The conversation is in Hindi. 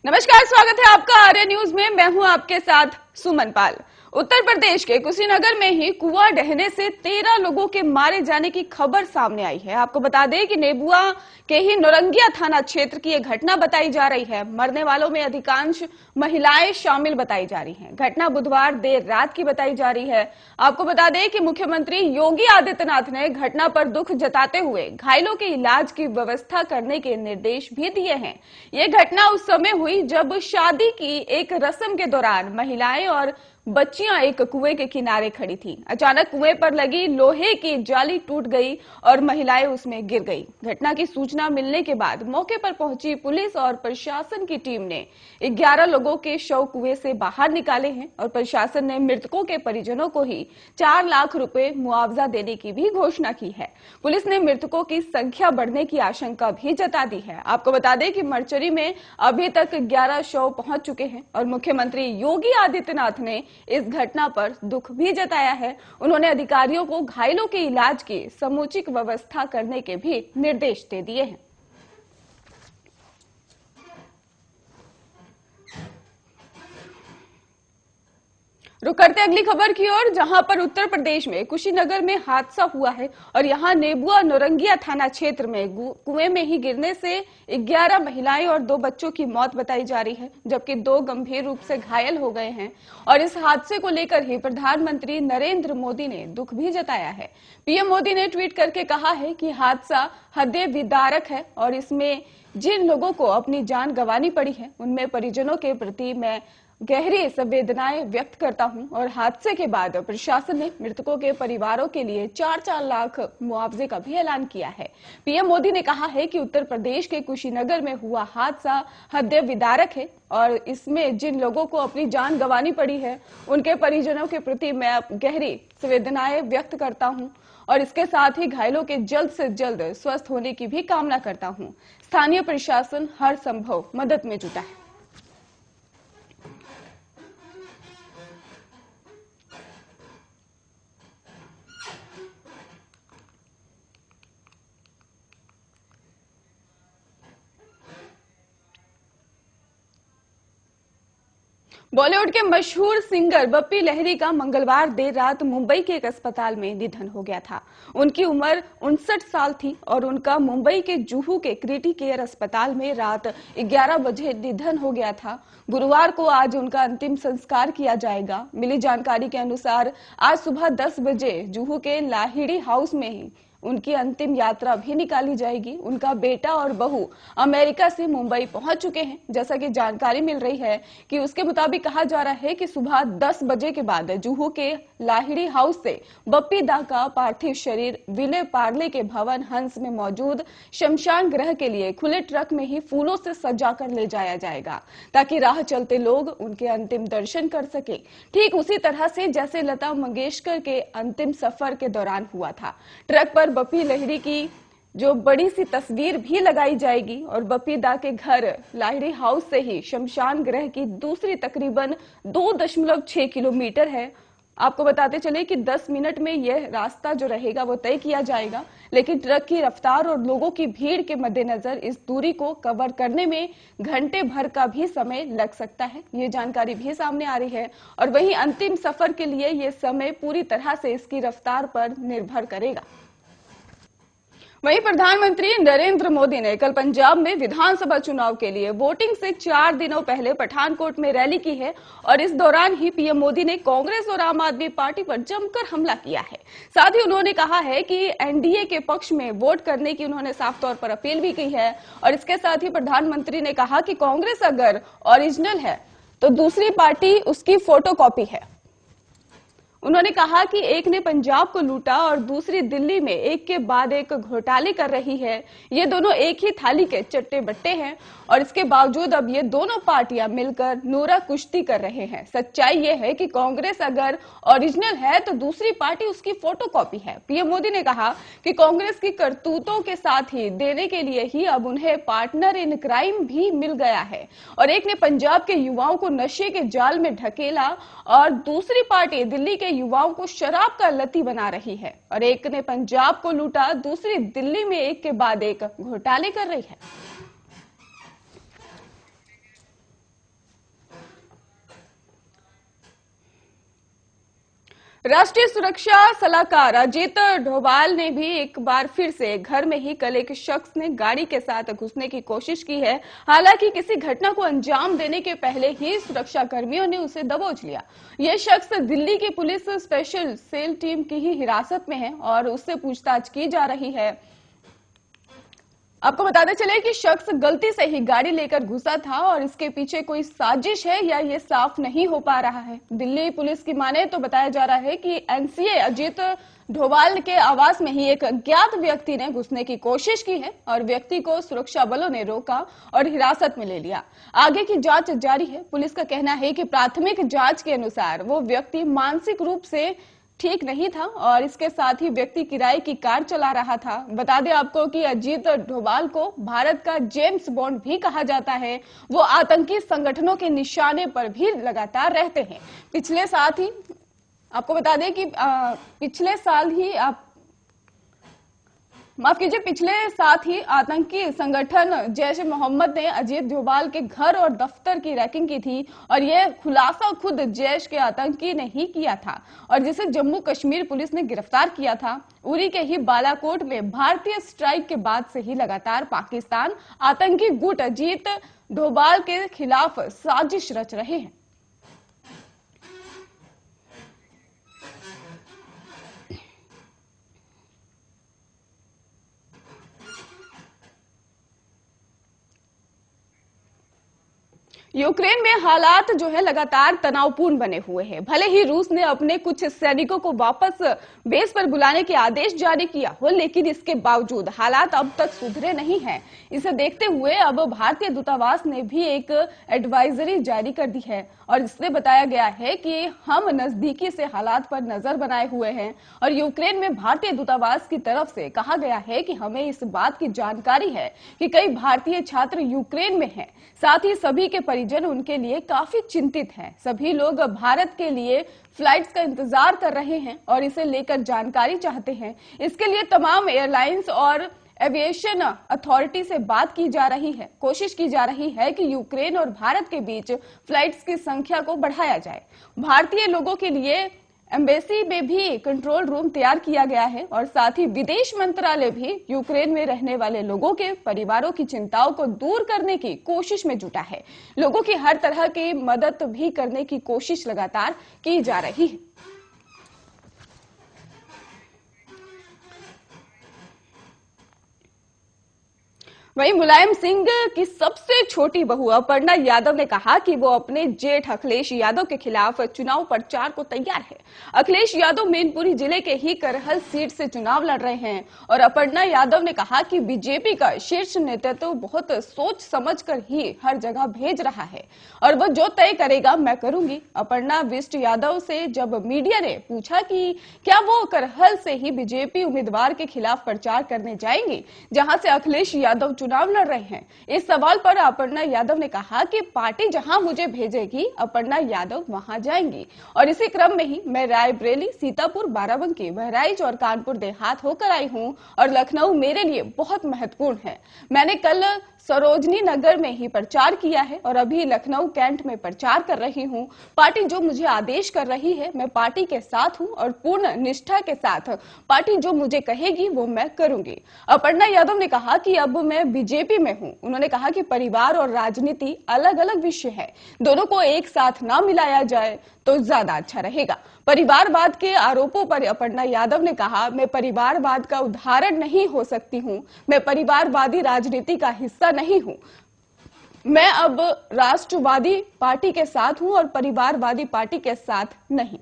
नमस्कार, स्वागत है आपका आर्य न्यूज में। मैं हूं आपके साथ सुमन पाल। उत्तर प्रदेश के कुशीनगर में ही कुआं ढहने से 13 लोगों के मारे जाने की खबर सामने आई है। आपको बता दें कि नेबुआ के ही नौरंगिया थाना क्षेत्र की यह घटना बताई जा रही है। मरने वालों में अधिकांश महिलाएं शामिल बताई जा रही हैं। घटना बुधवार देर रात की बताई जा रही है। आपको बता दें कि मुख्यमंत्री योगी आदित्यनाथ ने घटना पर दुख जताते हुए घायलों के इलाज की व्यवस्था करने के निर्देश भी दिए हैं। यह घटना उस समय हुई जब शादी की एक रस्म के दौरान महिलाएं और बच्चियां एक कुएं के किनारे खड़ी थीं। अचानक कुएं पर लगी लोहे की जाली टूट गई और महिलाएं उसमें गिर गईं। घटना की सूचना मिलने के बाद मौके पर पहुंची पुलिस और प्रशासन की टीम ने 11 लोगों के शव कुएं से बाहर निकाले हैं और प्रशासन ने मृतकों के परिजनों को ही 4 लाख रुपए मुआवजा देने की भी घोषणा की है। पुलिस ने मृतकों की संख्या बढ़ने की आशंका भी जता दी है। आपको बता दें कि मर्चरी में अभी तक 11 शव पहुंच चुके हैं और मुख्यमंत्री योगी आदित्यनाथ ने इस घटना पर दुख भी जताया है। उन्होंने अधिकारियों को घायलों के इलाज की समुचित व्यवस्था करने के भी निर्देश दे दिए हैं। रुक करते अगली खबर की ओर, जहां पर उत्तर प्रदेश में कुशीनगर में हादसा हुआ है और यहां नेबुआ नौरंगिया थाना क्षेत्र में कुएं में ही गिरने से 11 महिलाएं और 2 बच्चों की मौत बताई जा रही है, जबकि 2 गंभीर रूप से घायल हो गए हैं। और इस हादसे को लेकर ही प्रधानमंत्री नरेंद्र मोदी ने दुख भी जताया है। पीएम मोदी ने ट्वीट करके कहा है कि हादसा हृदय विदारक है और इसमें जिन लोगों को अपनी जान गंवानी पड़ी है उनमें परिजनों के प्रति मैं गहरी संवेदनाएं व्यक्त करता हूं और हादसे के बाद प्रशासन ने मृतकों के परिवारों के लिए 4-4 लाख मुआवजे का भी ऐलान किया है। पीएम मोदी ने कहा है कि उत्तर प्रदेश के कुशीनगर में हुआ हादसा हृदय विदारक है और इसमें जिन लोगों को अपनी जान गंवानी पड़ी है उनके परिजनों के प्रति मैं गहरी संवेदनाएं व्यक्त करता हूं और इसके साथ ही घायलों के जल्द से जल्द स्वस्थ होने की भी कामना करता हूं। स्थानीय प्रशासन हर संभव मदद में जुटा है। बॉलीवुड के मशहूर सिंगर बप्पी लहरी का मंगलवार देर रात मुंबई के एक अस्पताल में निधन हो गया था। उनकी उम्र 59 साल थी और उनका मुंबई के जुहू के क्रिटी केयर अस्पताल में रात 11 बजे निधन हो गया था। गुरुवार को आज उनका अंतिम संस्कार किया जाएगा। मिली जानकारी के अनुसार आज सुबह 10 बजे जुहू के लाहिड़ी हाउस में ही उनकी अंतिम यात्रा भी निकाली जाएगी। उनका बेटा और बहू अमेरिका से मुंबई पहुंच चुके हैं। जैसा कि जानकारी मिल रही है कि उसके मुताबिक कहा जा रहा है कि सुबह 10 बजे के बाद जुहू के लाहिड़ी हाउस से बप्पी दा का पार्थिव शरीर विले पार्ले के भवन हंस में मौजूद शमशान गृह के लिए खुले ट्रक में ही फूलों से सजाकर ले जाया जाएगा ताकि राह चलते लोग उनके अंतिम दर्शन कर सके। ठीक उसी तरह से जैसे लता मंगेशकर के अंतिम सफर के दौरान हुआ था। ट्रक पर बप्पी लहरी की जो बड़ी सी तस्वीर भी लगाई जाएगी और बप्पी दा के घर लाहिड़ी हाउस से ही शमशान गृह की दूसरी तकरीबन 2.6 किलोमीटर है। आपको बताते चले कि 10 मिनट में यह रास्ता जो रहेगा वो तय किया जाएगा, लेकिन ट्रक की रफ्तार और लोगों की भीड़ के मद्देनजर इस दूरी को कवर करने में घंटे भर का भी समय लग सकता है। ये जानकारी भी सामने आ रही है और वहीं अंतिम सफर के लिए यह समय पूरी तरह से इसकी रफ्तार पर निर्भर करेगा। वहीं प्रधानमंत्री नरेंद्र मोदी ने कल पंजाब में विधानसभा चुनाव के लिए वोटिंग से 4 दिनों पहले पठानकोट में रैली की है और इस दौरान ही पीएम मोदी ने कांग्रेस और आम आदमी पार्टी पर जमकर हमला किया है। साथ ही उन्होंने कहा है कि एनडीए के पक्ष में वोट करने की उन्होंने साफ तौर पर अपील भी की है और इसके साथ ही प्रधानमंत्री ने कहा कि कांग्रेस अगर ओरिजिनल है तो दूसरी पार्टी उसकी फोटोकॉपी है। उन्होंने कहा कि एक ने पंजाब को लूटा और दूसरी दिल्ली में एक के बाद एक घोटाले कर रही है। ये दोनों एक ही थाली के चट्टे बट्टे हैं और इसके बावजूद अब ये दोनों पार्टियां मिलकर नूरा कुश्ती कर रहे हैं। सच्चाई ये है कि कांग्रेस अगर ओरिजिनल है तो दूसरी पार्टी उसकी फोटोकॉपी है। पीएम मोदी ने कहा कि कांग्रेस की करतूतों के साथ ही देने के लिए ही अब उन्हें पार्टनर इन क्राइम भी मिल गया है और एक ने पंजाब के युवाओं को नशे के जाल में ढकेला और दूसरी पार्टी दिल्ली के युवाओं को शराब का लती बना रही है और एक ने पंजाब को लूटा, दूसरी दिल्ली में एक के बाद एक घोटाले कर रही है। राष्ट्रीय सुरक्षा सलाहकार अजीत डोभाल ने भी एक बार फिर से घर में ही कल एक शख्स ने गाड़ी के साथ घुसने की कोशिश की है। हालांकि किसी घटना को अंजाम देने के पहले ही सुरक्षा कर्मियों ने उसे दबोच लिया। यह शख्स दिल्ली की पुलिस स्पेशल सेल टीम की ही हिरासत में है और उससे पूछताछ की जा रही है। आपको बताते चले कि शख्स गलती से ही गाड़ी लेकर घुसा था और इसके पीछे कोई साजिश है या ये साफ नहीं हो पा रहा है। दिल्ली पुलिस की माने तो बताया जा रहा है कि एनसीए अजीत डोभाल के आवास में ही एक अज्ञात व्यक्ति ने घुसने की कोशिश की है और व्यक्ति को सुरक्षा बलों ने रोका और हिरासत में ले लिया। आगे की जांच जारी है। पुलिस का कहना है कि प्राथमिक जांच के अनुसार वो व्यक्ति मानसिक रूप से ठीक नहीं था और इसके साथ ही व्यक्ति किराए की कार चला रहा था। बता दें आपको कि अजीत डोभाल को भारत का जेम्स बॉन्ड भी कहा जाता है। वो आतंकी संगठनों के निशाने पर भी लगातार रहते हैं। पिछले साल ही आपको बता दें कि पिछले साथ ही आतंकी संगठन जैश ए मोहम्मद ने अजीत डोभाल के घर और दफ्तर की रैकिंग की थी और यह खुलासा खुद जैश के आतंकी ने ही किया था और जिसे जम्मू कश्मीर पुलिस ने गिरफ्तार किया था। उरी के ही बालाकोट में भारतीय स्ट्राइक के बाद से ही लगातार पाकिस्तान आतंकी गुट अजीत डोभाल के खिलाफ साजिश रच रहे हैं। यूक्रेन में हालात जो है लगातार तनावपूर्ण बने हुए हैं। भले ही रूस ने अपने कुछ सैनिकों को वापस बेस पर बुलाने के आदेश जारी किया हो, लेकिन इसके बावजूद हालात अब तक सुधरे नहीं हैं। इसे देखते हुए अब भारतीय दूतावास ने भी एक एडवाइजरी जारी कर दी है और इसमें बताया गया है कि हम नजदीकी से हालात पर नजर बनाए हुए हैं और यूक्रेन में भारतीय दूतावास की तरफ से कहा गया है कि हमें इस बात की जानकारी है कि कई भारतीय छात्र यूक्रेन में हैं। साथ ही सभी के परिजन उनके लिए काफी चिंतित हैं। सभी लोग भारत के लिए फ्लाइट्स का इंतजार कर रहे हैं और इसे लेकर जानकारी चाहते हैं। इसके लिए तमाम एयरलाइंस और एविएशन अथॉरिटी से बात की जा रही है। कोशिश की जा रही है कि यूक्रेन और भारत के बीच फ्लाइट्स की संख्या को बढ़ाया जाए। भारतीय लोगों के लिए एम्बेसी में भी कंट्रोल रूम तैयार किया गया है और साथ ही विदेश मंत्रालय भी यूक्रेन में रहने वाले लोगों के परिवारों की चिंताओं को दूर करने की कोशिश में जुटा है। लोगों की हर तरह की मदद भी करने की कोशिश लगातार की जा रही है। वहीं मुलायम सिंह की सबसे छोटी बहू अपर्णा यादव ने कहा कि वो अपने जेठ अखिलेश यादव के खिलाफ चुनाव प्रचार को तैयार है। अखिलेश यादव मैनपुरी जिले के ही करहल सीट से चुनाव लड़ रहे हैं और अपर्णा यादव ने कहा कि बीजेपी का शीर्ष नेतृत्व बहुत सोच समझकर ही हर जगह भेज रहा है और वो जो तय करेगा मैं करूंगी। अपर्णा बिष्ट यादव से जब मीडिया ने पूछा कि क्या वो करहल से ही बीजेपी उम्मीदवार के खिलाफ प्रचार करने जाएंगी जहां से अखिलेश यादव चुनाव लड़ रहे हैं, इस सवाल पर अपर्णा यादव ने कहा कि पार्टी जहां मुझे भेजेगी अपर्णा यादव वहां जाएंगी और इसी क्रम में ही मैं रायबरेली, सीतापुर, बाराबंकी, बहराइच और कानपुर देहात होकर आई हूं और लखनऊ मेरे लिए बहुत महत्वपूर्ण है। मैंने कल सरोजनी नगर में ही प्रचार किया है और अभी लखनऊ कैंट में प्रचार कर रही हूं। पार्टी जो मुझे आदेश कर रही है मैं पार्टी के साथ हूं और पूर्ण निष्ठा के साथ पार्टी जो मुझे कहेगी वो मैं करूंगी। अपर्णा यादव ने कहा कि अब मैं बीजेपी में हूं। उन्होंने कहा कि परिवार और राजनीति अलग अलग विषय है, दोनों को एक साथ ना मिलाया जाए तो ज्यादा अच्छा रहेगा। परिवारवाद के आरोपों पर अपर्णा यादव ने कहा, मैं परिवारवाद का उदाहरण नहीं हो सकती हूं, मैं परिवारवादी राजनीति का हिस्सा नहीं हूं। मैं अब राष्ट्रवादी पार्टी के साथ हूं और परिवारवादी पार्टी के साथ नहीं।